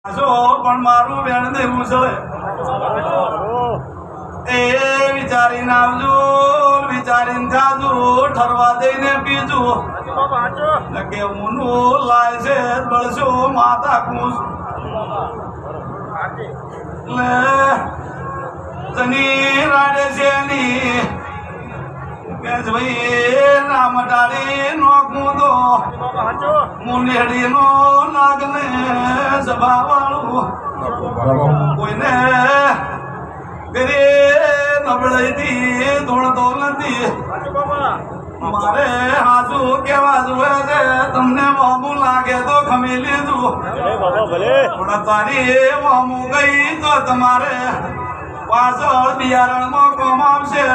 પણ મારું બેન દેવું છે એ વિચારીને આવજો, વિચારીને ખાજો, ઠરવા દઈને પીજો કે ઊનું લાય છે બળશો માતા કૂસ લે જની રાડે છે ની કે ભાઈ નામ ડાળી નોકું તો મુનેડી નો નાગને સભાવાળું કોઈને ઘરે નબળાઈથી ધોળતો નથી. મારે હાજુ કેવા જોવે છે તમને મોમું લાગે તો ખમી લીધું પણ તારી મોમું ગઈ તો તમારે પાછળ બિયારણમાં કોમ આવશે.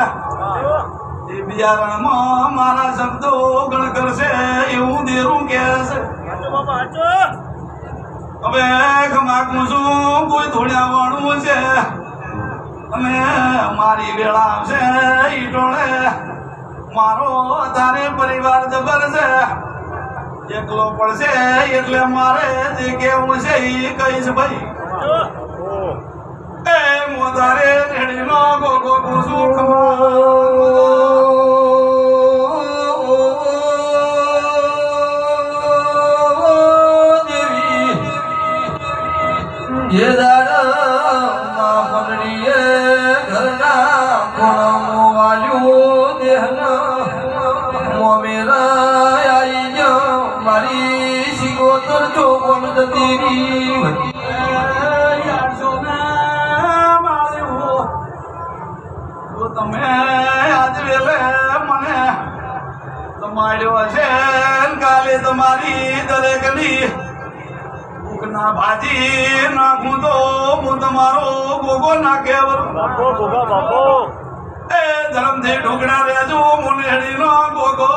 એ બિયારણમાં મારા શબ્દો ગણ કરશે એવું દેરું કે છે. હવે ખમાકું છું કોઈ ધોળ્યા વાળું છે અને મારી વેળા આવશે ઈટોળે મારો તારે પરિવાર જબર છે એકલો પડશે એટલે મારે જે કેવું છે એ કહીશ ભાઈ. એ મોધારે રેડીનો ગોગો પૂછું જે દાડા પગડીએ ઘરના કોણો વાલ્યું દેહના મોમેરા આવી ગયો મારી શિકોતર ચોકોન જતી તમે આજ વેલે મને તમાર્યો હશે કાલે તમારી દરેકની ના ભાજી નાખું તો હું તમારો ગોગો નાખે એ ધર્મથી ઢોકડા રેજો મુનેડી નો ગોગો.